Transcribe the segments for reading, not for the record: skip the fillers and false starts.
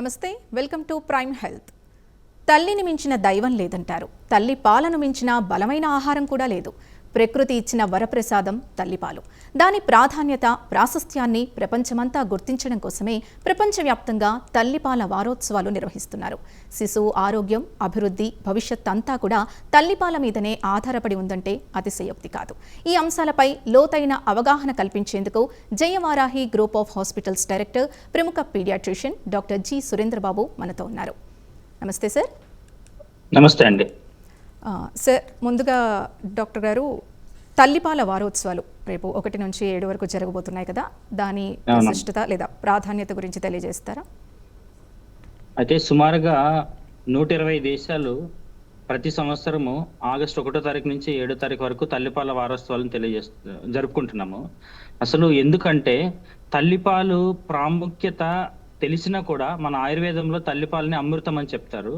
నమస్తే, welcome to prime health. తల్లిని మించిన దైవం లేదంటారు. తల్లి పాలను మించిన బలమైన ఆహారం కూడా లేదు. ప్రకృతి ఇచ్చిన వరప్రసాదం తల్లిపాలు. దాని ప్రాధాన్యత, ప్రాశస్త్యాన్ని ప్రపంచమంతా గుర్తించడం కోసమే ప్రపంచవ్యాప్తంగా తల్లిపాల వారోత్సవాలు నిర్వహిస్తున్నారు. శిశువు ఆరోగ్యం, అభివృద్ధి, భవిష్యత్ అంతా కూడా తల్లిపాల మీదనే ఆధారపడి ఉందంటే అతిశయోక్తి కాదు. ఈ అంశాలపై లోతైన అవగాహన కల్పించేందుకు జయవారాహి గ్రూప్ ఆఫ్ హాస్పిటల్స్ డైరెక్టర్, ప్రముఖ పీడియాట్రిషియన్ డాక్టర్ జి సురేంద్రబాబు మనతో ఉన్నారు. నమస్తే సార్. నమస్తే అండి. సార్, ముందుగా డాక్టర్ గారు, తల్లిపాల వారోత్సవాలు రేపు 1 నుంచి 7 వరకు జరగబోతున్నాయి కదా, దాని విశిష్టత లేదా ప్రాధాన్యత గురించి తెలియజేస్తారా? అయితే సుమారుగా 120 దేశాలు ప్రతి సంవత్సరము ఆగస్టు 1వ తారీఖు నుంచి 7వ తారీఖు వరకు తల్లిపాల వారోత్సవాలను జరుపుకుంటున్నాము. అసలు ఎందుకంటే తల్లిపాలు ప్రాముఖ్యత తెలిసినా కూడా మన ఆయుర్వేదంలో తల్లిపాలని అమృతం అని చెప్తారు.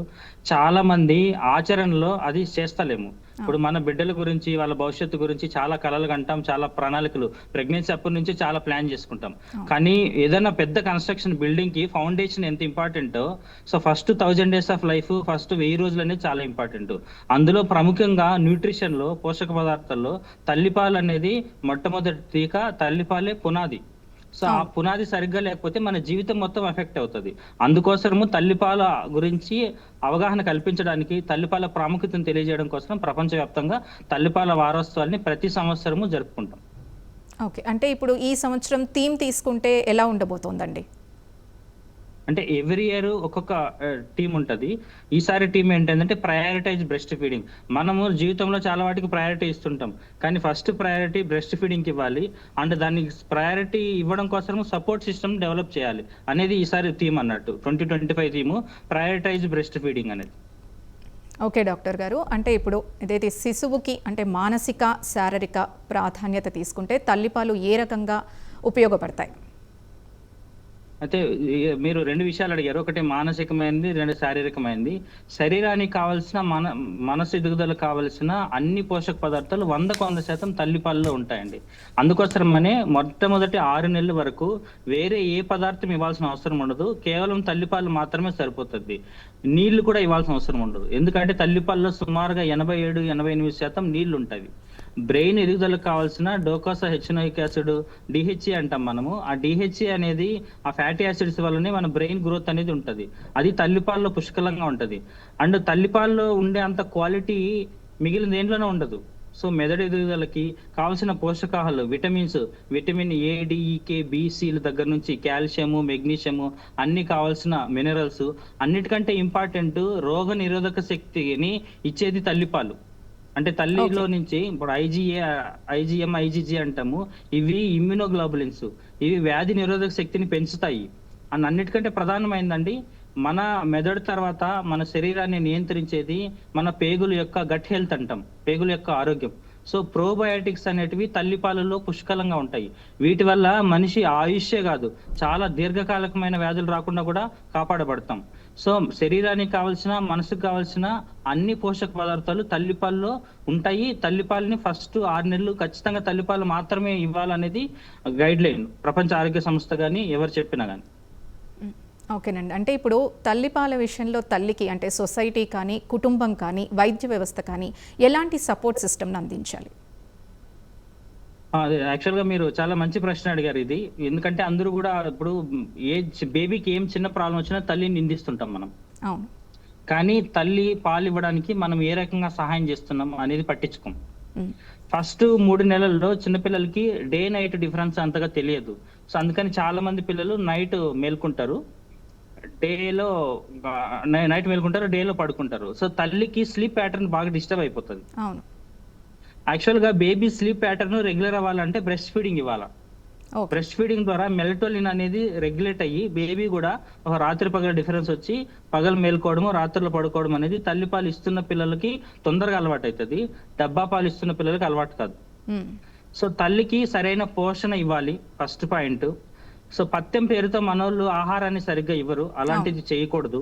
చాలా మంది ఆచరణలో అది చేస్తలేము. ఇప్పుడు మన బిడ్డల గురించి, వాళ్ళ భవిష్యత్తు గురించి చాలా కలలు కంటాం, చాలా ప్రణాళికలు ప్రెగ్నెన్సీ అప్పటి నుంచి చాలా ప్లాన్ చేసుకుంటాం. కానీ ఏదైనా పెద్ద కన్స్ట్రక్షన్ బిల్డింగ్ కి ఫౌండేషన్ ఎంత ఇంపార్టెంటో, so first 1000 days of life, first 1000 రోజులు అనేది చాలా ఇంపార్టెంట్. అందులో ప్రముఖంగా న్యూట్రిషన్ లో, పోషక పదార్థాల్లో తల్లిపాలు అనేది మొట్టమొదటి టీక. తల్లిపాలే పునాది. సో ఆ పునాది సరిగ్గా లేకపోతే మన జీవితం మొత్తం ఎఫెక్ట్ అవుతుంది. అందుకోసము తల్లిపాల గురించి అవగాహన కల్పించడానికి, తల్లిపాల ప్రాముఖ్యతను తెలియజేయడం కోసం ప్రపంచవ్యాప్తంగా తల్లిపాల వారోత్సవాల్ని ప్రతి సంవత్సరము జరుపుకుంటాం. ఓకే, అంటే ఇప్పుడు ఈ సంవత్సరం థీమ్ తీసుకుంటే ఎలా ఉండబోతోందండి? అంటే ఎవ్రీ ఇయర్ ఒక్కొక్క టీం ఉంటుంది. ఈసారి టీం ఏంటంటే ప్రయారిటైజ్ బ్రెస్ట్ ఫీడింగ్. మనము జీవితంలో చాలా వాటికి ప్రయారిటీ ఇస్తుంటాం, కానీ ఫస్ట్ ప్రయారిటీ బ్రెస్ట్ ఫీడింగ్కి ఇవ్వాలి. అండ్ దానికి ప్రయారిటీ ఇవ్వడం కోసం సపోర్ట్ సిస్టమ్ డెవలప్ చేయాలి అనేది ఈసారి థీమ్ అన్నట్టు. 2025 థీము ప్రయారిటైజ్ బ్రెస్ట్ ఫీడింగ్ అనేది. ఓకే డాక్టర్ గారు, అంటే ఇప్పుడు ఏదైతే శిశువుకి అంటే మానసిక, శారీరక ప్రాధాన్యత తీసుకుంటే తల్లిపాలు ఏ రకంగా ఉపయోగపడతాయి? అయితే మీరు 2 విషయాలు అడిగారు. ఒకటి మానసికమైనది, 2 శారీరకమైనది. శరీరానికి కావాల్సిన, మనసు ఎదుగుదలకు కావాల్సిన అన్ని పోషక పదార్థాలు 100% తల్లిపాలలో ఉంటాయండి. అందుకోసమనే మొట్టమొదటి 6 నెలల వరకు వేరే ఏ పదార్థం ఇవ్వాల్సిన అవసరం ఉండదు. కేవలం తల్లిపాలు మాత్రమే సరిపోతుంది. నీళ్లు కూడా ఇవ్వాల్సిన అవసరం ఉండదు. ఎందుకంటే తల్లిపాలలో సుమారుగా 87-88% నీళ్లు ఉంటాయి. బ్రెయిన్ ఎదుగుదలకు కావాల్సిన డోకాసా హెచ్నోయిక్ యాసిడ్, డిహెచ్ఏ అంటాం మనము. ఆ డిహెచ్ఏ అనేది ఆ ఫ్యాటీ యాసిడ్స్ వల్లనే మన బ్రెయిన్ గ్రోత్ అనేది ఉంటుంది. అది తల్లిపాలలో పుష్కలంగా ఉంటుంది. అండ్ తల్లిపాలలో ఉండే అంత క్వాలిటీ మిగిలిన దేంట్లోనే ఉండదు. సో మెదడు ఎదుగుదలకి కావాల్సిన పోషకాలు, విటమిన్ ఏ, డిఈకే, బిసిల దగ్గర నుంచి కాల్షియము, మెగ్నీషియము, అన్ని కావాల్సిన మినరల్స్, అన్నిటికంటే ఇంపార్టెంట్ రోగ నిరోధక శక్తిని ఇచ్చేది తల్లిపాలు. అంటే తల్లిలో నుంచి ఇప్పుడు ఐజిఎం, ఐజిజి అంటాము. ఇవి ఇమ్యూనోగ్లోబులిన్స్. ఇవి వ్యాధి నిరోధక శక్తిని పెంచుతాయి. అండ్ అన్నిటికంటే ప్రధానమైందండి, మన మెదడు తర్వాత మన శరీరాన్ని నియంత్రించేది మన పేగుల యొక్క గట్ హెల్త్ అంటాం, పేగుల యొక్క ఆరోగ్యం. సో ప్రోబయాటిక్స్ అనేటివి తల్లిపాలలో పుష్కలంగా ఉంటాయి. వీటి వల్ల మనిషి ఆయుష్యే కాదు, చాలా దీర్ఘకాలికమైన వ్యాధులు రాకుండా కూడా కాపాడబడతాం. సో శరీరానికి కావాల్సిన, మనసుకు కావాల్సిన అన్ని పోషక పదార్థాలు తల్లిపాలలో ఉంటాయి. తల్లిపాలని ఫస్ట్ 6 నెలలు ఖచ్చితంగా తల్లిపాలు మాత్రమే ఇవ్వాలనేది గైడ్ లైన్, ప్రపంచ ఆరోగ్య సంస్థ కానీ ఎవరు చెప్పినా కానీ. ఓకేనండి, అంటే ఇప్పుడు తల్లిపాల విషయంలో తల్లికి అంటే సొసైటీ కానీ, కుటుంబం కానీ, వైద్య వ్యవస్థ కానీ ఎలాంటి సపోర్ట్ సిస్టమ్ని అందించాలి? యాక్చువల్గా మీరు చాలా మంచి ప్రశ్న అడిగారు ఇది. ఎందుకంటే అందరూ కూడా ఇప్పుడు బేబీకి ఏం చిన్న ప్రాబ్లం వచ్చినా తల్లిని నిందిస్తుంటాం మనం. అవును. కానీ తల్లి పాలు ఇవ్వడానికి మనం ఏ రకంగా సహాయం చేస్తున్నాం అనేది పట్టించుకోం. ఫస్ట్ 3 నెలల్లో చిన్నపిల్లలకి డే నైట్ డిఫరెన్స్ అంతగా తెలియదు. సో అందుకని చాలా మంది పిల్లలు నైట్ మేల్కుంటారు, డేలో పడుకుంటారు. సో తల్లికి స్లీప్ ప్యాటర్న్ బాగా డిస్టర్బ్ అయిపోతుంది. అవును. యాక్చువల్ గా బేబీ స్లీప్ ప్యాటర్న్ రెగ్యులర్ అవ్వాలంటే బ్రెస్ట్ ఫీడింగ్ ఇవ్వాలా. బ్రెస్ట్ ఫీడింగ్ ద్వారా మెలటోనిన్ అనేది రెగ్యులేట్ అయ్యి బేబీ కూడా ఒక రాత్రి పగల డిఫరెన్స్ వచ్చి పగలు మేల్కోవడము, రాత్రులు పడుకోవడం అనేది తల్లిపాలు ఇస్తున్న పిల్లలకి తొందరగా అలవాటు అవుతుంది. డబ్బా పాలు ఇస్తున్న పిల్లలకి అలవాటు కాదు. సో తల్లికి సరైన పోషణ ఇవ్వాలి, ఫస్ట్ పాయింట్. సో పత్యం పేరుతో మనోళ్ళు ఆహారాన్ని సరిగ్గా ఇవ్వరు, అలాంటిది చేయకూడదు.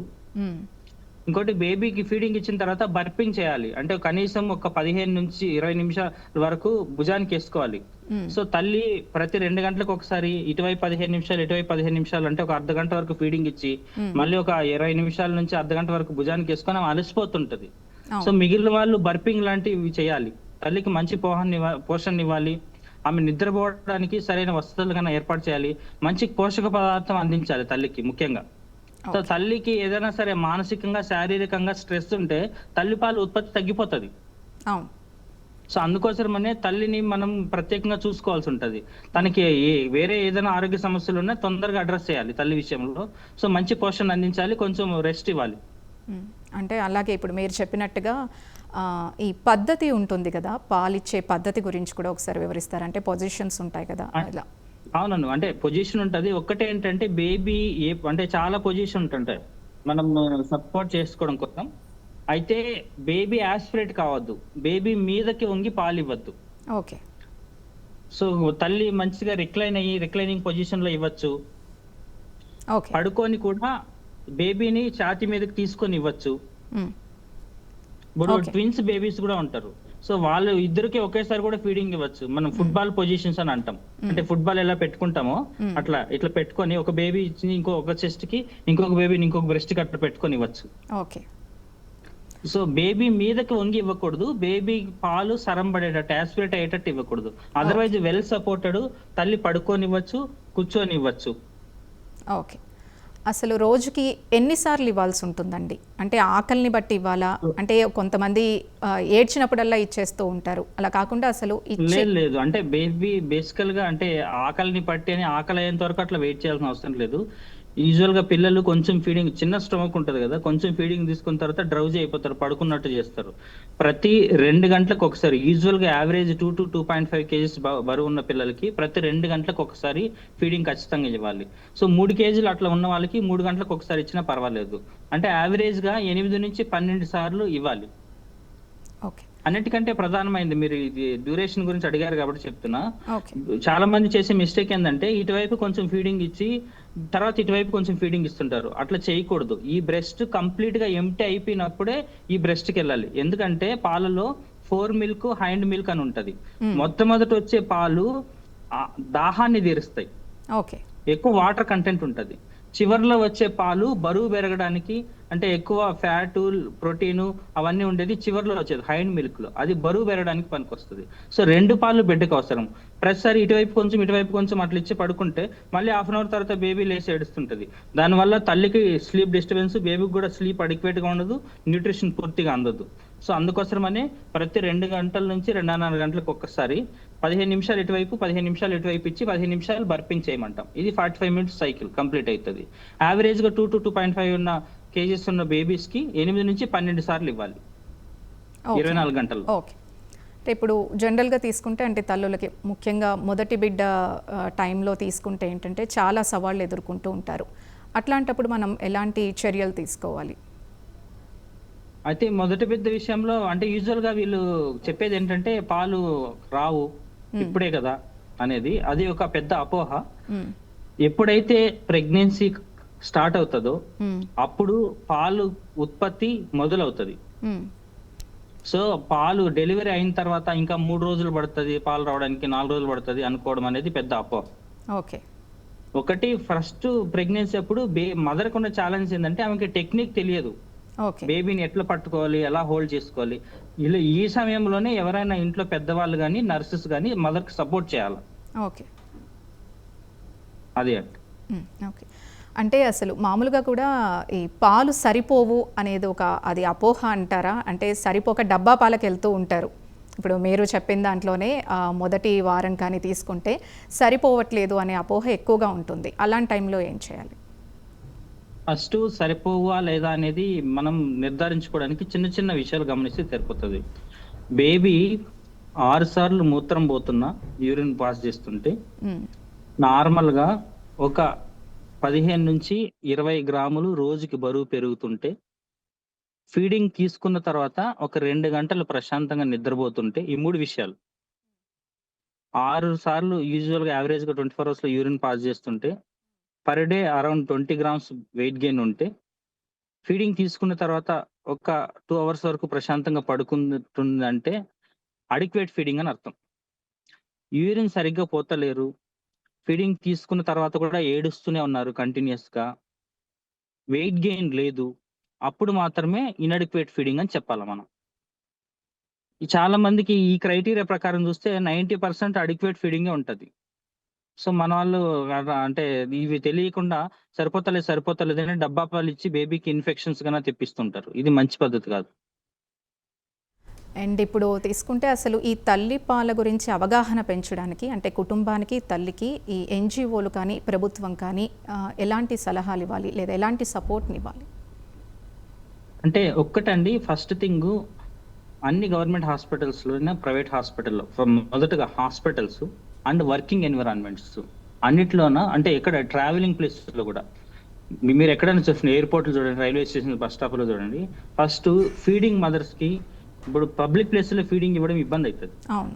ఇంకోటి బేబీకి ఫీడింగ్ ఇచ్చిన తర్వాత బర్పింగ్ చేయాలి. అంటే కనీసం ఒక 15-20 నిమిషాల వరకు భుజానికి వేసుకోవాలి. హ్మ్. సో తల్లి ప్రతి 2 గంటలకు ఒకసారి ఇటువైపు 15 నిమిషాలు, ఇటువైపు 15 నిమిషాలు అంటే ఒక అర్ధ గంట వరకు ఫీడింగ్ ఇచ్చి, హ్మ్. మళ్ళీ ఒక 20 నిమిషాల నుంచి అర్ధ గంట వరకు భుజానికి వేసుకొని ఆమె అలసిపోతుంటది. సో అవును. మిగిలిన వాళ్ళు బర్పింగ్ లాంటివి చేయాలి. తల్లికి మంచి పోషణ ఇవ్వాలి. ఆమె నిద్రపోవడానికి సరైన వసతులు కన్నా ఏర్పాటు చేయాలి. మంచి పోషక పదార్థం అందించాలి తల్లికి ముఖ్యంగా. So okay. తల్లికి ఏదైనా సరే మానసికంగా, శారీరకంగా స్ట్రెస్ ఉంటే తల్లిపాలు ఉత్పత్తి తగ్గిపోతది. అవును. సో అందుకోసమనే తల్లిని మనం ప్రత్యేకంగా చూసుకోవాల్సి ఉంటది. తనకి వేరే ఏదైనా ఆరోగ్య సమస్యలున్నా తొందరగా అడ్రెస్ చేయాలి తల్లి విషయంలో. సో మంచి పోషణ అందించాలి. కొంచెం రెస్ట్ ఇవ్వాలి. హ్మ్. అంటే అలాగే ఇప్పుడు మీరు చెప్పినట్టుగా ఈ పద్ధతి ఉంటుంది కదా! పాలిచ్చే పద్ధతి గురించి కూడా ఒకసారి వివరిస్తారా? అంటే పొజిషన్స్ ఉంటాయి కదా! ఆ! ఇలా. అవునండి. అంటే పొజిషన్ ఉంటది. ఒక్కటేంటంటే బేబీ అంటే చాలా పొజిషన్ ఉంటుంటాయి. మనం సపోర్ట్ చేసుకోవడం కోసం. అయితే బేబీ యాస్పిరేట్ కావద్దు. బేబీ మీదకి వంగి పాలివ్వద్దు. ఓకే. సో తల్లి మంచిగా రిక్లైనింగ్ పొజిషన్‌లో ఇవ్వచ్చు. ఓకే. పడుకొని కూడా బేబీని ఛాతీ మీదకి తీసుకొని ఇవ్వచ్చు. హ్మ్. ఇప్పుడు ఓకే. ట్విన్స్ బేబీస్ కూడా ఉంటారు. సో వాళ్ళు ఇద్దరికి ఒకేసారి కూడా ఫీడింగ్ ఇవ్వచ్చు. మనం హ్మ్. ఫుట్‌బాల్ పొజిషన్స్ అని అంటాం. హ్మ్. అంటే ఫుట్‌బాల్ ఎలా పెట్టుకుంటామో హ్మ్. అట్లా ఇట్లా పెట్టుకొని ఒక బేబీ ఇచ్చి ఒక చెస్ట్‌కి, ఇంకొక బేబీని ఇంకొక బ్రెస్ట్‌కి అట్లా పెట్టుకొని ఇవ్వచ్చు. ఓకే. సో బేబీ మీదకి వంగి ఇవ్వకూడదు. బేబీ పాలు సరంబడేటట్టు, యాస్పిరేట్ అయ్యేటట్టు ఇవ్వకూడదు. ఓకే. అదర్‌వైజ్ వెల్ సపోర్టెడ్ తల్లి పడుకోనివ్వచ్చు, కూర్చొనివ్వచ్చు. ఓకే. అసలు రోజుకి ఎన్ని సార్లు ఇవ్వాల్సి ఉంటుందండి? అంటే ఆకలిని బట్టి ఇవ్వాలా? అంటే కొంతమంది ఏడ్చినప్పుడల్లా ఇచ్చేస్తూ ఉంటారు. అలా కాకుండా అసలు ఇచ్చే లేదు. అంటే బేబీ బేసికల్‌గా అంటే ఆకలిని పట్టి అని ఆకలయ్యేంత వరకు అట్లా వెయిట్ చేయాల్సిన అవసరం లేదు. యూజువల్‌గా పిల్లలు కొంచెం ఫీడింగ్ చిన్న స్టమక్ ఉంటది గదా! కొంచెం ఫీడింగ్ తీసుకున్న తర్వాత డ్రౌజీ అయిపోతారు. పడుకున్నట్టు చేస్తారు. ప్రతి 2 గంటలకు ఒకసారి యూజువల్‌గా యావరేజ్ 2-2.5 కేజీస్ బరువున్న పిల్లలకి ప్రతి 2 గంటలకు ఒకసారి ఫీడింగ్ ఖచ్చితంగా ఇవ్వాలి. సో 3 కేజీలు అట్లా ఉన్న వాళ్ళకి 3 గంటలకు ఒకసారి ఇచ్చినా పర్వాలేదు. అంటే యావరేజ్‌గా 8-12 సార్లు ఇవ్వాలి. ఓకే. అన్నిటికంటే ప్రధానమైంది మీరు ఇది డ్యూరేషన్ గురించి అడిగారు కాబట్టి చెప్తున్నా. ఓకే. చాలా మంది చేసే మిస్టేక్ ఏందంటే ఇటువైపు కొంచెం ఫీడింగ్ ఇచ్చి తర్వాత ఇటువైపు కొంచెం ఫీడింగ్ ఇస్తుంటారు. అట్లా చేయకూడదు. ఈ బ్రెస్ట్ కంప్లీట్‌గా ఎంప్టీ అయిపోయినప్పుడే ఈ బ్రెస్ట్‌కెళ్ళాలి. ఎందుకంటే పాలలో ఫోర్ మిల్క్, హైండ్ మిల్క్ అని ఉంటది. హ్మ్. మొట్టమొదట వచ్చే పాలు దాహాన్ని తీరుస్తాయి. ఓకే. ఎక్కువ వాటర్ కంటెంట్ ఉంటది. చివర్లో వచ్చే పాలు బరువు పెరగడానికి అంటే ఎక్కువ ఫ్యాటు, ప్రోటీను అవన్నీ ఉండేది చివర్లో వచ్చేది హైండ్ మిల్క్‌లో. అది బరువు పెరగడానికి పనికొస్తది. సో 2 పాలు బిడ్డకి అవసరం. ప్రతిసారి ఇటువైపు కొంచెం, ఇటువైపు కొంచెం అట్లా ఇచ్చి పడుకుంటే మళ్ళీ హాఫ్ అన్ అవర్ తర్వాత బేబీ లేసి ఏడుస్తుంటది. దానివల్ల తల్లికి స్లీప్ డిస్టర్బెన్స్, బేబీకి కూడా స్లీప్ అడిక్వేట్‌గా ఉండదు. న్యూట్రిషన్ పూర్తిగా అందదు. సో అందుకోసమనే ప్రతి 2 గంటల నుంచి 2:30 గంటలకు ఒక్కసారి 15 నిమిషాలు ఇటువైపు, 15 నిమిషాలు ఇటువైపు ఇచ్చి 15 నిమిషాలు బర్పింగ్ చేయమంటాం. ఇది 45 మినిట్స్ సైకిల్ కంప్లీట్ అయితది. యావరేజ్‌గా 2-2.5 ఉన్న కేజీస్ ఉన్న బేబీస్‌కి 8-12 సార్లు ఇవ్వాలి. ఓకే. 24 గంటల్లో. ఓకే. అంటే ఇప్పుడు జనరల్‌గా తీసుకుంటే అంటే తల్లులకి ముఖ్యంగా మొదటి బిడ్డ టైంలో తీసుకుంటే ఏంటంటే చాలా సవాళ్ళు ఎదుర్కొంటూ ఉంటారు. అట్లాంటప్పుడు మనం ఎలాంటి చర్యలు తీసుకోవాలి? అయితే మొదటి బిడ్డ విషయంలో అంటే యూజువల్‌గా వీళ్ళు చెప్పేదేంటంటే పాలు రావు, హ్మ్. ఇప్పుడే కదా అనేది. అది ఒక పెద్ద అపోహ. హ్మ్. ఎప్పుడైతే ప్రెగ్నెన్సీ స్టార్ట్ అవుతదో హ్మ్. అప్పుడు పాలు ఉత్పత్తి మొదలవుతది. హ్మ్. సో పాలు డెలివరీ అయిన తర్వాత ఇంకా 3 రోజులు పడతది పాలు రావడానికి, 4 రోజులు పడతది అనుకోవడం అనేది పెద్ద అపోహ. ఓకే. ఒకటి ఫస్ట్ ప్రెగ్నెన్సీ అప్పుడు మదర్‌కి ఉన్న ఛాలెంజ్ ఏందంటే ఆమెకి టెక్నిక్ తెలియదు. ఓకే. బేబీని ఎట్లా పట్టుకోవాలి, ఎలా హోల్డ్ చేసుకోవాలి. ఈ సమయంలోనే ఎవరైనా ఇంట్లో పెద్దవాళ్ళు గాని, నర్సెస్ గాని మదర్‌కి సపోర్ట్ చేయాల. ఓకే. అది అండి. హ్మ్. ఓకే. అంటే అసలు మామూలుగా కూడా ఈ పాలు సరిపోవు అనేది అది అపోహ అంటారా? అంటే సరిపోక డబ్బా పాలకెళ్తూ ఉంటారు. ఇప్పుడు మీరు చెప్పిన దాంట్లోనే మొదటి వారం కానీ తీసుకుంటే సరిపోవట్లేదు అనే అపోహ ఎక్కువగా ఉంటుంది. అలాంటి టైంలో ఏం చేయాలి? ఫస్ట్ సరిపోవా లేదా అనేది మనం నిర్ధారించుకోవడానికి చిన్న చిన్న విషయాలు గమనిస్తే సరిపోతది. బేబీ 6 సార్లు మూత్రం పోతున్నా, యూరిన్ పాస్ చేస్తుంటే హ్మ్. నార్మల్‌గా ఒక 15-20 గ్రాములు రోజుకి బరువు పెరుగుతుంటే, ఫీడింగ్ తీసుకున్న తర్వాత ఒక 2 గంటలు ప్రశాంతంగా నిద్రపోతుంటే ఈ 3 విషయాలు. 6 సార్లు యూజువల్‌గా యావరేజ్‌గా 24 అవర్స్‌లో యూరిన్ పాస్ చేస్తుంటే, per day around 20 grams weight gain ఉంటే ఫీడింగ్ తీసుకున్న తర్వాత ఒక 2 అవర్స్ వరకు ప్రశాంతంగా పడుకుంటుందంటే అడిక్వేట్ ఫీడింగ్ అని అర్థం. యూరిన్ సరిగ్గా పోతలేరు, ఫీడింగ్ తీసుకున్న తర్వాత కూడా ఏడుస్తూనే ఉన్నారు కంటిన్యూయస్‌గా, వెయిట్ గెయిన్ లేదు, అప్పుడు మాత్రమే ఇన్‌అడిక్వేట్ ఫీడింగ్ అని చెప్పాలి మనం. ఈ చాలా మందికి ఈ క్రైటీరియా ప్రకారం చూస్తే 90% అడిక్వేట్ ఫీడింగే ఉంటది. సో, మన వాళ్ళు అంటే ఇవి తెలియకుండా సరిపోతలేదని డబ్బా పాలిచ్చి బేబీకి ఇన్ఫెక్షన్స్ గాన తెప్పిస్తుంటారు. ఇది మంచి పద్ధతి కాదు. అండ్ ఇప్పుడు తీసుకుంటే అసలు ఈ తల్లి పాల గురించి అవగాహన పెంచడానికి అంటే కుటుంబానికి, తల్లికి ఈ ఎన్‌జీఓలు కానీ, ప్రభుత్వం కానీ ఎలాంటి సలహాలు ఇవ్వాలి? లేదా ఎలాంటి సపోర్ట్‌ని ఇవ్వాలి? అంటే ఒక్కటండి, ఫస్ట్ థింగు అన్ని గవర్నమెంట్ హాస్పిటల్స్‌లోనే, ప్రైవేట్ హాస్పిటల్‌లో మొదటగా హాస్పిటల్స్ అండ్ వర్కింగ్ ఎన్విరాన్మెంట్స్ అన్నిట్లోన, అంటే ఎక్కడ ట్రావెలింగ్ ప్లేసెస్‌లో కూడా మీరు ఎక్కడైనా చూసిన ఎయిర్‌పోర్ట్‌లో చూడండి, రైల్వే స్టేషన్, బస్ స్టాప్‌లో చూడండి, ఫస్ట్ ఫీడింగ్ మదర్స్‌కి ఇప్పుడు పబ్లిక్ ప్లేస్‌లో ఫీడింగ్ ఇవ్వడం ఇబ్బంది అవుతది. అవును.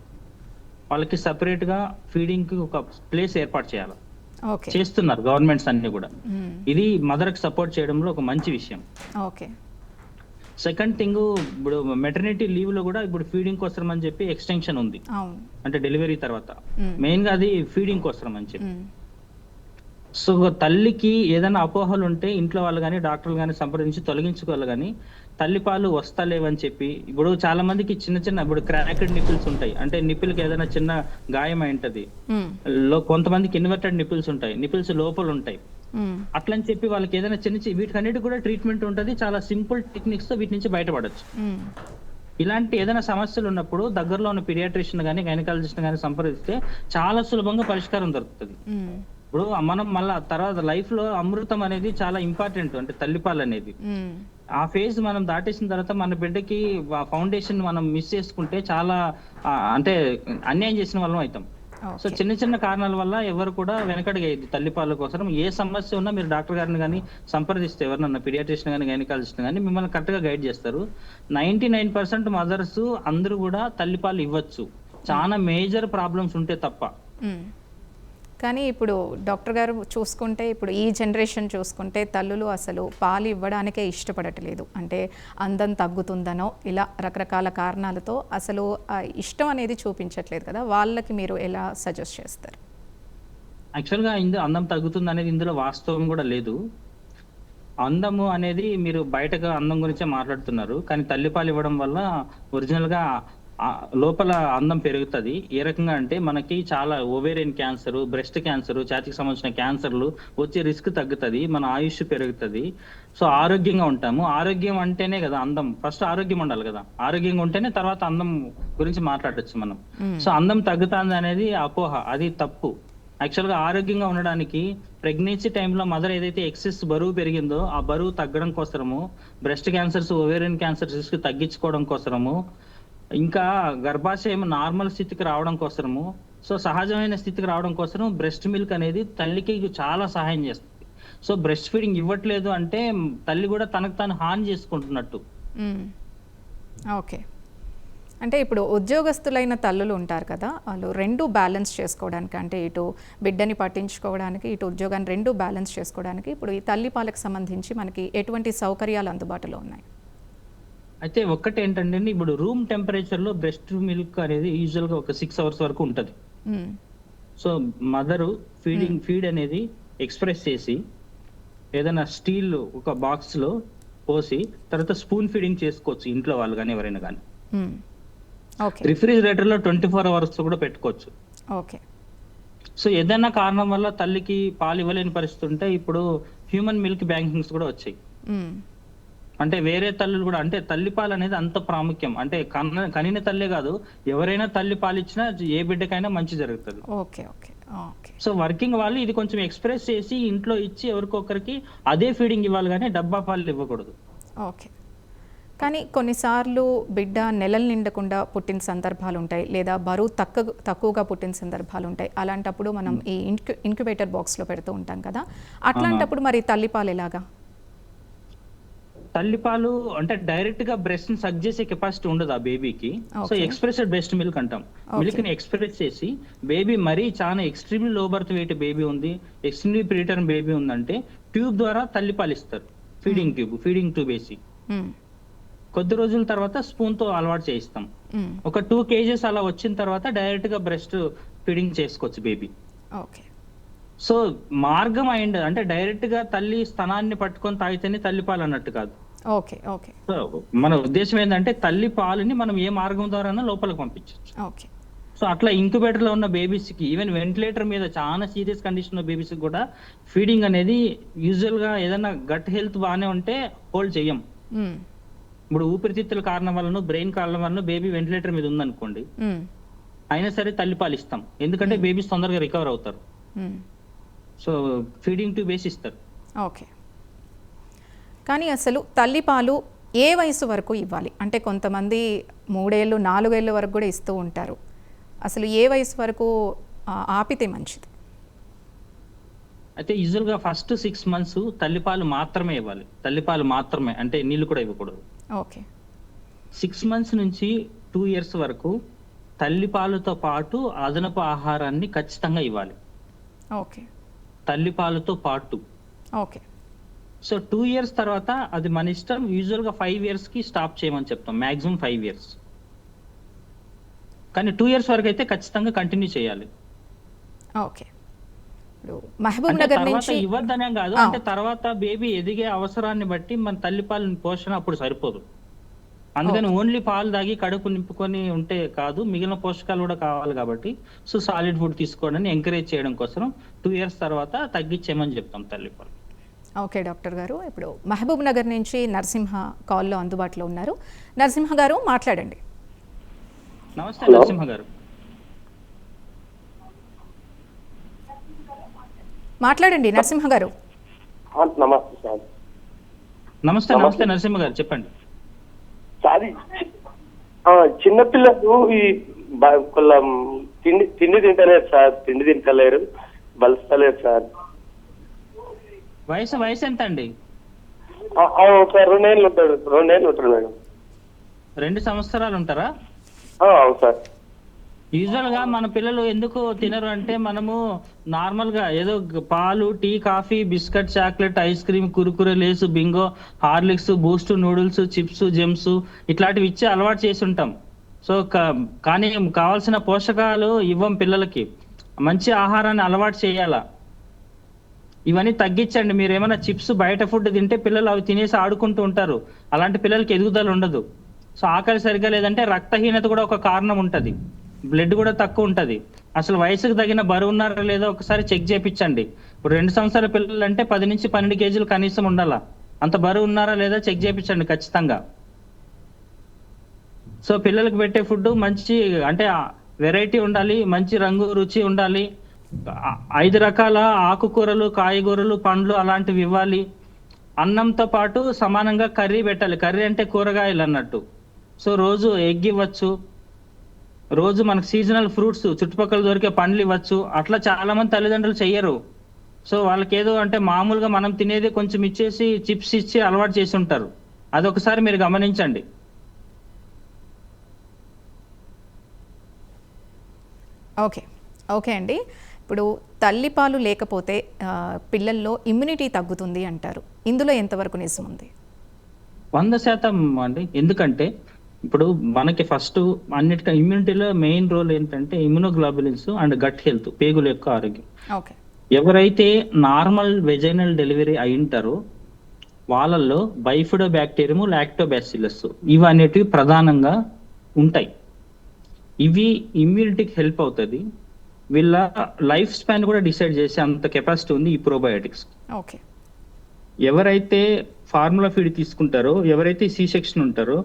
వాళ్ళకి సెపరేట్‌గా ఫీడింగ్‌కి ఒక ప్లేస్ ఏర్పాటు చేయాలి. ఓకే. చేస్తున్నారు గవర్నమెంట్స్ అన్ని కూడా. హ్మ్. ఇది మదర్‌కి సపోర్ట్ చేయడంలో ఒక మంచి విషయం. ఓకే. సెకండ్ థింగ్, ఇప్పుడు మెటర్నిటీ లీవ్‌లో కూడా ఇప్పుడు ఫీడింగ్ కోసరం అని చెప్పి ఎక్స్‌టెన్షన్ ఉంది. అవును. అంటే డెలివరీ తర్వాత. హ్మ్. మెయిన్‌గా అది ఫీడింగ్ కోసరం అని చెప్పి. హ్మ్. సో, తల్లికి ఏదైనా అపోహలు ఉంటే ఇంట్లో వాళ్ళు గాని, డాక్టర్లు గాని సంప్రదించి తొలగించుకోవాలి గాని, తల్లిపాలు వస్తలేవని చెప్పి, ఇప్పుడు చాలా మందికి చిన్న ఇప్పుడు క్రాక్డ్ నిపిల్స్ ఉంటాయి. అంటే నిపిల్‌కి ఏదైనా చిన్న గాయం అయి ఉంటది. హ్మ్. కొంతమందికి ఇన్వర్టెడ్ నిపిల్స్ ఉంటాయి. నిపిల్స్ లోపల ఉంటాయి. హ్మ్. అట్లని చెప్పి వాళ్ళకి ఏదైనా వీటికన్నిటికి కూడా ట్రీట్మెంట్ ఉంటది. చాలా సింపుల్ టెక్నిక్స్‌తో వీటి నుంచి బయటపడొచ్చు. హ్మ్. ఇలాంటి ఏదైనా సమస్యలు ఉన్నప్పుడు దగ్గరలో ఉన్న పీడియాట్రిషియన్ గాని, గైనకాలజిస్ట్ గాని సంప్రదిస్తే చాలా సులభంగా పరిష్కారం దొరుకుతది. హ్మ్. ఇప్పుడు మనం మళ్ళా తర్వాత లైఫ్‌లో అమృతం అనేది చాలా ఇంపార్టెంట్. అంటే తల్లిపాలనేది. హ్మ్. ఆ ఫేజ్ మనం దాటేసిన తర్వాత మన బిడ్డకి ఆ ఫౌండేషన్ మనం మిస్ చేసుకుంటే చాలా అంటే అన్యాయం చేసిన వాళ్ళం అయితాం. So, okay. చిన్న కారణాల వల్ల ఎవరు కూడా వెనకడుగేయద్దు తల్లిపాల కోసం. ఏ సమస్య ఉన్నా మీరు డాక్టర్ గారిని గాని సంప్రదిస్తే, ఎవరినన్నా పీడియాట్రిషియన్ గాని, గైనకాలజిస్ట్ గాని మిమ్మల్ని కరెక్ట్‌గా గైడ్ చేస్తారు. 99% మదర్స్ అందరూ కూడా తల్లిపాలు ఇవ్వచ్చు. చాలా మేజర్ ప్రాబ్లమ్స్ ఉంటే తప్ప. హ్మ్. కానీ ఇప్పుడు డాక్టర్ గారు చూసుకుంటే ఇప్పుడు ఈ జనరేషన్ చూసుకుంటే తల్లులు అసలు పాలు ఇవ్వడానికే ఇష్టపడట్లేదు. అంటే అందం తగ్గుతుందనో ఇలా రకరకాల కారణాలతో అసలు ఇష్టం అనేది చూపించట్లేదు కదా! వాళ్ళకి మీరు ఎలా సజెస్ట్ చేస్తారు? యాక్చువల్‌గా అందం తగ్గుతుందనేది ఇందులో వాస్తవం కూడా లేదు. అందము అనేది మీరు బయటగా అందం గురించే మాట్లాడుతున్నారు. కానీ తల్లిపాలు ఇవ్వడం వల్ల ఒరిజినల్‌గా లోపల అందం పెరుగుతది. ఏ రకంగా అంటే మనకి చాలా ఓవేరియన్ క్యాన్సరు, బ్రెస్ట్ క్యాన్సరు, ఛాతీకి సంబంధించిన క్యాన్సర్‌లు వచ్చే రిస్క్ తగ్గుతది. మన ఆయుష్ పెరుగుతది. సో, ఆరోగ్యంగా ఉంటాము. ఆరోగ్యం అంటేనే కదా అందం. ఫస్ట్ ఆరోగ్యం ఉండాలి కదా! ఆరోగ్యంగా ఉంటేనే తర్వాత అందం గురించి మాట్లాడొచ్చు మనం. హ్మ్. సో, అందం తగ్గుతాందనేది అపోహ. అది తప్పు. యాక్చువల్‌గా ఆరోగ్యంగా ఉండడానికి ప్రెగ్నెన్సీ టైమ్‌లో మదర్ ఏదైతే ఎక్సెస్ బరువు పెరిగిందో, ఆ బరువు తగ్గడం కోసరము, breast cancers, ovarian cancers risk తగ్గించుకోవడం కోసరము, ఇంకా గర్భాశయం నార్మల్ స్థితికి రావడం కోసరము, సో, సహజమైన స్థితికి రావడం కోసరం బ్రెస్ట్ మిల్క్ అనేది తల్లికి చాలా సహాయం చేస్తది. సో, బ్రెస్ట్ ఫీడింగ్ ఇవ్వట్లేదు అంటే తల్లి కూడా తనకు తాను హాని చేసుకుంటున్నట్టు. హ్మ్. ఓకే. అంటే ఇప్పుడు ఉద్యోగస్తులైన తల్లులు ఉంటారు కదా! వాళ్ళు 2 బ్యాలెన్స్ చేసుకోవడానికి అంటే ఇటు బిడ్డని పట్టించుకోవడానికి, ఇటు ఉద్యోగాన్ని 2 బ్యాలెన్స్ చేసుకోవడానికి ఇప్పుడు ఈ తల్లిపాలకు సంబంధించి మనకి ఎటువంటి సౌకర్యాలు అందుబాటులో ఉన్నాయి? అయితే ఒక్కటేంటంటే అండి, ఇప్పుడు రూమ్ టెంపరేచర్‌లో బ్రెస్ట్ మిల్క్ అనేది యూజువల్‌గా ఒక 6 అవర్స్ వరకు ఉంటది. హ్మ్. సో, మదరు ఫీడ్ అనేది ఎక్స్‌ప్రెస్ చేసి ఏదైనా స్టీల్ ఒక బాక్స్‌లో పోసి తర్వాత స్పూన్ ఫీడింగ్ చేసుకోవచ్చు ఇంట్లో వాళ్ళు గాని, ఎవరైనా గాని. హ్మ్. ఓకే. రిఫ్రిజిరేటర్‌లో 24 అవర్స్ కూడా పెట్టుకోవచ్చు. ఓకే. సో, ఏదైనా కారణం వల్ల తల్లికి పాలు ఇవ్వలేని పరిస్థితి ఉంటే ఇప్పుడు హ్యూమన్ మిల్క్ బ్యాంకింగ్స్ కూడా వచ్చాయి. హ్మ్. అంటే వేరే తల్లులు కూడా, అంటే తల్లిపాలు అనేది అంత ప్రాముఖ్యం. అంటే కనిన తల్లే కాదు, ఎవరైనా తల్లి పాలిచ్చినా ఏ బిడ్డకైనా మంచి జరుగుతది. Okay. Okay. Okay. So, working వాళ్ళు ఇది కొంచెం ఎక్స్‌ప్రెస్ చేసి ఇంట్లో ఇచ్చి ఎవరికొకరికి అదే ఫీడింగ్ ఇవ్వాలి గానీ డబ్బా పాలు ఇవ్వకూడదు. ఓకే. కానీ కొన్నిసార్లు బిడ్డ నెలలు నిండకుండా పుట్టిన సందర్భాలుంటాయి. లేదా బరువు తక్కువగా పుట్టిన సందర్భాలుంటాయి. అలాంటప్పుడు మనం ఈ ఇంక్యుబేటర్ బాక్స్‌లో పెడుతూ ఉంటాం కదా! అట్లాంటప్పుడు మరి తల్లిపాలు ఎలాగా? తల్లిపాలు అంటే డైరెక్ట్‌గా బ్రెస్ట్‌ని సక్ చేసే కెపాసిటీ ఉండదు ఆ బేబీకి. So, okay. Expressed breast milk అంటాం. ఓకే. మిల్క్‌ని ఎక్స్‌ప్రెస్ చేసి బేబీ మరీ చాలా extremely low birth weight baby ఉంది, ఎక్స్‌ట్రీమ్‌లీ ప్రీటర్మ్ బేబీ ఉందంటే ట్యూబ్ ద్వారా తల్లిపాలు ఇస్తారు. ఫీడింగ్ ట్యూబ్ వేసి మ్మ్. కొద్ది రోజుల తర్వాత స్పూన్ తో అలవాటు చేయిస్తాం. మ్మ్. ఒక 2 kgs అలా వచ్చిన తర్వాత డైరెక్ట్ గా బ్రెస్ట్ ఫీడింగ్ చేసుకోవచ్చు బేబీ. ఓకే. సో మార్గం అయింది అంటే డైరెక్ట్ గా తల్లి స్తనాన్ని పట్టుకొని తాగితేనే తల్లిపాలు అన్నట్టు కాదు. ఓకే. ఓకే. సో మన ఉద్దేశం ఏంటంటే తల్లి పాలని మనం ఏ మార్గం ద్వారా లోపలికి పంపించవచ్చు. ఓకే. సో అట్లా ఇంక్యుబేటర్ లో ఉన్న బేబీస్ కి, ఈవెన్ వెంటిలేటర్ మీద చాలా సీరియస్ కండిషన్ ఉన్న బేబీస్ కూడా ఫీడింగ్ అనేది యూజువల్ గా ఏదైనా గట్ హెల్త్ బాగానే ఉంటే హోల్డ్ చెయ్యం. మ్మ్. ఇప్పుడు ఊపిరితిత్తుల కారణం వల్ల, బ్రెయిన్ కారణం వల్ల బేబీ వెంటిలేటర్ మీద ఉందనుకోండి, మ్మ్. అయినా సరే తల్లిపాలు ఇస్తాం, ఎందుకంటే బేబీస్ తొందరగా రికవర్ అవుతారు. మ్మ్. సో ఫీడింగ్ ట్యూబ్ వేసి ఇస్తారు. ఓకే. కానీ అసలు తల్లిపాలు ఏ వయసు వరకు ఇవ్వాలి? అంటే కొంతమంది 3 ఏళ్ళు 4 ఏళ్ళ వరకు కూడా ఇస్తూ ఉంటారు. అసలు ఏ వయసు వరకు ఆపితే మంచిది? అయితే యూజువల్ గా ఫస్ట్ 6 months తల్లిపాలు మాత్రమే ఇవ్వాలి. తల్లిపాలు మాత్రమే, అంటే నీళ్లు కూడా ఇవ్వకూడదు. ఓకే. 6 months నుంచి 2 years వరకు తల్లిపాలతో పాటు అదనపు ఆహారాన్ని ఖచ్చితంగా ఇవ్వాలి. ఓకే. తల్లిపాలతో పాటు. ఓకే. సో 2 years తర్వాత అది మన ఇష్టం. యూజువల్ గా 5 years కి స్టాప్ చేయమని చెప్తాం, మాక్సిమం 5 years. కానీ 2 years వరకు అయితే ఖచ్చితంగా కంటిన్యూ చేయాలి. ఓకే. ఇప్పుడు మహబూబ్ అంటే నగర్ తర్వాత నుంచి ఇవ్వద్దనే కాదు, అంటే తర్వాత బేబీ ఎదిగే అవసరాన్ని బట్టి మన తల్లిపాల పోషణ అప్పుడు సరిపోదు. అందుకని ఓన్లీ పాలు తాగి కడుపు నింపుకొని ఉంటే కాదు, మిగిలిన పోషకాలు కూడా కావాలి కాబట్టి సో సాలిడ్ ఫుడ్ తీసుకోవడానికి ఎంకరేజ్ చేయడం కోసం 2 years తర్వాత తగ్గించేయమని చెప్తాం తల్లిపాలు. ఓకే డాక్టర్ గారు, ఇప్పుడు మహబూబ్ నగర్ నుంచి నరసింహ కాల్లో అందుబాటులో ఉన్నారు. నరసింహ గారు మాట్లాడండి. నమస్తే నరసింహ గారు. మాట్లాడండి నరసింహ గారు. నమస్తే సార్. నమస్తే నరసింహ గారు, చెప్పండి. సార్ చిన్నపిల్లలు ఈ తిండి తింటలేరు సార్, తిండి తింటలేరు, బలుస్తలేరు సార్. వయసు ఎంత అండి? సార్ 2 ఏళ్ళు ఉంటాడు మేడం. 2 సంవత్సరాలు ఉంటారా? అవును సార్. యూజువల్ గా మన పిల్లలు ఎందుకు తినరు అంటే, మనము నార్మల్ గా ఏదో పాలు, tea, coffee, biscuit, chocolate, ice cream, Kurkure, Lay's, Bingo, Horlicks, Boost, noodles, chips, Gems ఇట్లాంటివి ఇచ్చి అలవాటు చేసి ఉంటాం. సో కానీ కావాల్సిన పోషకాలు ఇవ్వం పిల్లలకి. మంచి ఆహారాన్ని అలవాటు చేయాలా. ఇవన్నీ తగ్గించండి. మీరు ఏమైనా చిప్స్, బయట ఫుడ్ తింటే పిల్లలు అవి తినేసి ఆడుకుంటూ ఉంటారు. అలాంటి పిల్లలకి ఎదుగుదల ఉండదు. సో ఆకలి సరిగ్గా లేదంటే రక్తహీనత కూడా ఒక కారణం ఉంటది, బ్లడ్ కూడా తక్కువ ఉంటది. అసలు వయసుకు తగిన బరువు ఉన్నారా లేదో ఒకసారి చెక్ చేయించండి. ఇప్పుడు 2 సంవత్సరాల పిల్లలు అంటే 10 నుంచి 12 kgs కనీసం ఉండాలా. అంత బరువు ఉన్నారా లేదా చెక్ చేయించండి ఖచ్చితంగా. సో పిల్లలకు పెట్టే ఫుడ్ మంచి, అంటే వెరైటీ ఉండాలి, మంచి రంగు రుచి ఉండాలి. 5 రకాల ఆకుకూరలు, కాయగూరలు, పండ్లు అలాంటివి ఇవ్వాలి. అన్నంతో పాటు సమానంగా కర్రీ పెట్టాలి. కర్రీ అంటే కూరగాయలు అన్నట్టు. సో రోజు ఎగ్ ఇవ్వచ్చు, రోజు మనకు సీజనల్ ఫ్రూట్స్, చుట్టుపక్కల దొరికే పండ్లు ఇవ్వచ్చు. అట్లా చాలా మంది తల్లిదండ్రులు చెయ్యరు. సో వాళ్ళకి ఏదో అంటే మామూలుగా మనం తినేది కొంచెం ఇచ్చేసి చిప్స్ ఇచ్చి అలవాటు చేసి ఉంటారు. అదొకసారి మీరు గమనించండి. ఓకే అండి. ఇప్పుడు తల్లిపాలు లేకపోతే పిల్లల్లో ఇమ్యూనిటీ తగ్గుతుంది అంటారు. ఇందులో ఎంతవరకు నిజం ఉంది? 100% అండి. ఎందుకంటే ఇప్పుడు మనకి ఫస్ట్ అన్నిటికీ ఇమ్యూనిటీలో మెయిన్ రోల్ ఏంటంటే ఇమ్యూనోగ్లోబులిన్స్ అండ్ గట్ హెల్త్, పేగుల యొక్క ఆరోగ్యం. ఓకే. ఎవరైతే నార్మల్ వెజైనల్ డెలివరీ అయింటారో వాళ్ళల్లో బైఫిడో బ్యాక్టీరియం, లాక్టోబాసిల్లస్ ఇవి అనేటివి ప్రధానంగా ఉంటాయి. ఇవి ఇమ్యూనిటీకి హెల్ప్ అవుతుంది. వీళ్ళ లైఫ్ స్పాన్ కూడా డిసైడ్ చేసే అంత కెపాసిటీ ఉంది ఈ ప్రోబయోటిక్స్. ఓకే. ఎవరైతే ఫార్ములా ఫీడ్ తీసుకుంటారో, ఎవరైతే సి సెక్షన్ ఉంటారో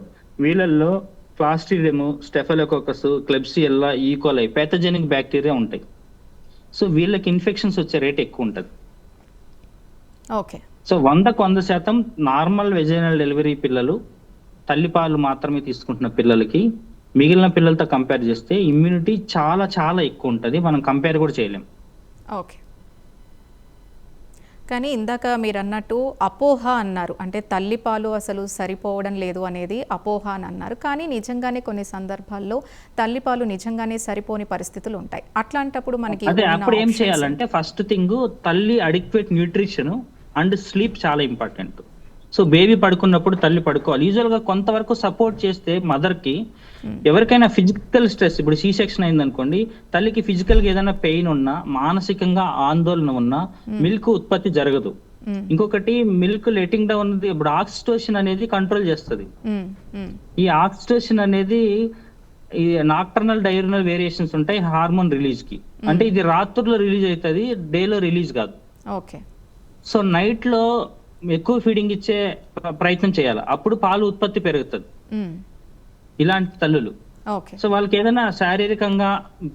వీళ్ళల్లో clostridium, staphylococcus, klebsiella, E coli pathogenic bacteria ఉంటాయి. సో వీళ్ళకి ఇన్ఫెక్షన్స్ వచ్చే రేట్ ఎక్కువ ఉంటుంది. ఓకే. సో 100% నార్మల్ వెజైనల్ డెలివరీ పిల్లలు తల్లిపాలు మాత్రమే తీసుకుంటున్న పిల్లలకి మిగిలిన పిల్లలతో కంపేర్ చేస్తే ఇమ్యూనిటీ చాలా చాలా ఎక్కువ ఉంటుంది. మనం కంపేర్ కూడా చేయలేం. ఓకే. కానీ ఇందాక మీరు అన్నట్టు అపోహ అన్నారు, అంటే తల్లిపాలు అసలు సరిపోవడం లేదు అనేది అపోహ అని అన్నారు. కానీ నిజంగానే కొన్ని సందర్భాల్లో తల్లిపాలు నిజంగానే సరిపోని పరిస్థితులు ఉంటాయి. అట్లాంటప్పుడు మనకి అదే అప్పుడు ఏం చేయాలంటే, ఫస్ట్ థింగ్ తల్లి అడిక్వేట్ న్యూట్రిషన్ అండ్ స్లీప్ చాలా ఇంపార్టెంట్. సో బేబీ పడుకున్నప్పుడు తల్లి పడుకోవాలి. యూజువల్ గా కొంతవరకు సపోర్ట్ చేస్తే మదర్ కి ఎవరికైనా ఫిజికల్ స్ట్రెస్, ఇప్పుడు సి సెక్షన్ అయింది అనుకోండి, తల్లికి ఫిజికల్ గా ఏదైనా పెయిన్ ఉన్నా, మానసికంగా ఆందోళన ఉన్నా మిల్క్ ఉత్పత్తి జరగదు. ఇంకొకటి మిల్క్ లెటింగ్ డౌన్, ఇప్పుడు ఆక్సిటోసిన్ అనేది కంట్రోల్ చేస్తుంది. ఈ ఆక్సిటోసిన్ అనేది ఈ నాక్టర్నల్ డైurnal వేరియేషన్స్ ఉంటాయి హార్మోన్ రిలీజ్ కి. అంటే ఇది రాత్రుల్లో రిలీజ్ అవుతుంది, డేలో రిలీజ్ కాదు. ఓకే. సో నైట్ లో ఎక్కువ ఫీడింగ్ ఇచ్చే ప్రయత్నం చేయాలి, అప్పుడు పాలు ఉత్పత్తి పెరుగుతుంది ఇలాంటి తల్లులు. ఓకే. సో వాళ్ళకి ఏదైనా శారీరకంగా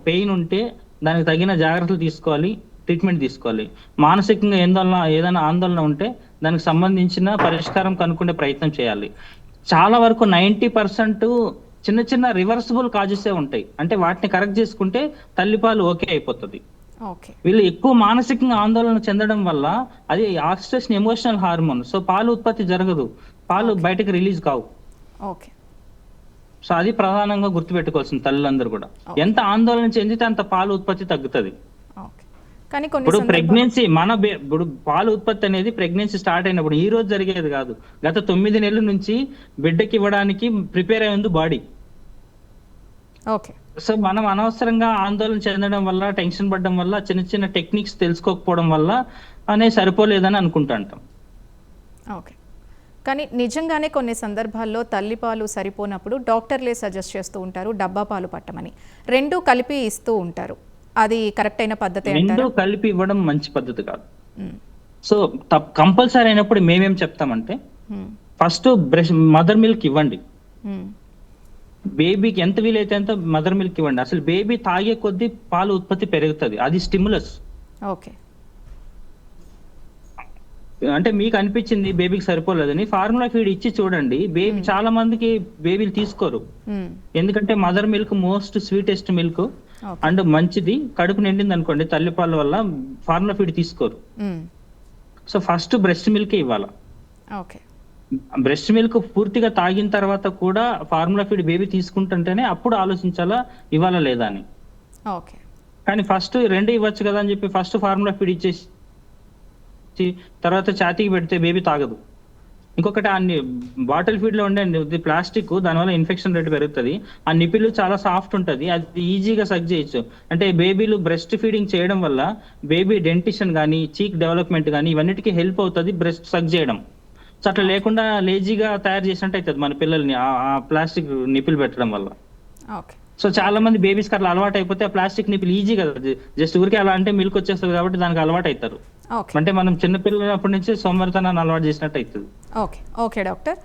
పెయిన్ ఉంటే దానికి తగిన జాగ్రత్తలు తీసుకోవాలి, ట్రీట్మెంట్ తీసుకోవాలి. మానసికంగా ఏదైనా ఆందోళన ఉంటే దానికి సంబంధించిన పరిష్కారం కనుక్కునే ప్రయత్నం చేయాలి. చాలా వరకు 90% చిన్న చిన్న రివర్సిబుల్ కాజెసే ఉంటాయి. అంటే వాటిని కరెక్ట్ చేసుకుంటే తల్లిపాలు ఓకే అయిపోతుంది. ఓకే. వీళ్ళు ఎక్కువ మానసికంగా ఆందోళన చెందడం వల్ల అది ఆక్సిటోసిన్ ఎమోషనల్ హార్మోన్, సో పాలు ఉత్పత్తి జరగదు, పాలు బయటకు రిలీజ్ కావు. ఓకే. సో అది ప్రధానంగా గుర్తుపెట్టుకోవాల్సిన తల్లులందరూ కూడా. ఎంత ఆందోళన చెందితే అంత పాలు ఉత్పత్తి తగ్గుతుంది. ఓకే. కానీ కొన్ని ఇప్పుడు ప్రెగ్నెన్సీ ఇప్పుడు పాలు ఉత్పత్తి అనేది ప్రెగ్నెన్సీ స్టార్ట్ అయినప్పుడు ఈ రోజు జరిగేది కాదు. గత 9 నెలల నుంచి బిడ్డకి ఇవ్వడానికి ప్రిపేర్ అయ్యింది బాడీ. ఓకే. సో మనం అనవసరంగా ఆందోళన చెందడం వల్ల, టెన్షన్ పడడం వల్ల, చిన్న చిన్న టెక్నిక్స్ తెలుసుకోకపోవడం వల్ల అనేది సరిపోలేదని అనుకుంటా అంటాం. ఓకే. కానీ నిజంగానే కొన్ని సందర్భాల్లో తల్లిపాలు సరిపోనప్పుడు డాక్టర్లే సజెస్ట్ చేస్తూ ఉంటారు డబ్బా పాలు పట్టమని, రెండు కలిపి ఇస్తూ ఉంటారు. అది కరెక్ట్ అయిన పద్ధతి రెండు అంటారా? కలిపి ఇవ్వడం మంచి పద్ధతి కాదు. సో కంపల్సరీ అయినప్పుడు మేమేం చెప్తామంటే, ఫస్ట్ మదర్ మిల్క్ ఇవ్వండి. బేబీకి ఎంత వీలైతే అంత మదర్ మిల్క్ ఇవ్వండి. అసలు బేబీ తాగే కొద్దీ పాలు ఉత్పత్తి పెరుగుతుంది, అది స్టిమ్యులస్. ఓకే. అంటే మీకు అనిపించింది బేబీకి సరిపోలేదని ఫార్ములా ఫీడ్ ఇచ్చి చూడండి. బేబీ చాలా మందికి బేబీలు తీసుకోరు, ఎందుకంటే mother milk most sweetest milk and మంచిది. కడుపు నిండింది అనుకోండి తల్లిపాల వల్ల ఫార్ములా ఫీడ్ తీసుకోరు. సో ఫస్ట్ బ్రెస్ట్ మిల్క్ ఇవ్వాలి. ఓకే. బ్రెస్ట్ మిల్క్ పూర్తిగా తాగిన తర్వాత కూడా ఫార్ములా ఫీడ్ బేబీ తీసుకుంటుంటేనే అప్పుడు ఆలోచించాలా ఇవ్వాలా లేదా అని. ఓకే. కానీ ఫస్ట్ రెండు ఇవ్వచ్చు కదా అని చెప్పి ఫస్ట్ ఫార్ములా ఫీడ్ ఇచ్చేసి తర్వాత ఛాతీకి పెడితే బేబీ తాగదు. ఇంకొకటి అన్ని బాటిల్ ఫీడ్ లో ఉండే ప్లాస్టిక్, దానివల్ల ఇన్ఫెక్షన్ రేట్ పెరుగుతుంది. ఆ నిపిల్ చాలా సాఫ్ట్ ఉంటుంది, అది ఈజీగా సక్ చేయొచ్చు. అంటే బేబీలు బ్రెస్ట్ ఫీడింగ్ చేయడం వల్ల బేబీ డెంటిషన్ కానీ, చీక్ డెవలప్మెంట్ కానీ ఇవన్నిటికీ హెల్ప్ అవుతుంది బ్రెస్ట్ సక్ చేయడం. సో అట్లా లేకుండా లేజీగా తయారు చేసినట్టు అవుతుంది మన పిల్లల్ని ఆ ప్లాస్టిక్ నిపిల్ పెట్టడం వల్ల. ఓకే. సో చాలా మంది బేబీస్ కి అట్లా అలవాటు అయిపోతే ఆ ప్లాస్టిక్ నిపిల్ ఈజీ కదా, జస్ట్ ఊరికే అలా అంటే మిల్క్ వచ్చేస్తుంది కాబట్టి దానికి అలవాటు అవుతారు. అంటే మనం చిన్నపిల్లలప్పటి నుంచి సోమరితనాన్ని అలవాటు చేసినట్టు అవుతుంది. ఓకే. ఓకే డాక్టర్,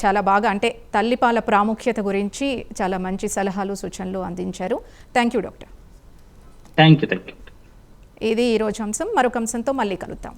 చాలా బాగా అంటే తల్లిపాల ప్రాముఖ్యత గురించి చాలా మంచి సలహాలు సూచనలు అందించారు. Thank you doctor. Thank you. ఇది ఈరోజు అంశం. మరొక అంశంతో మళ్ళీ కలుద్దాం.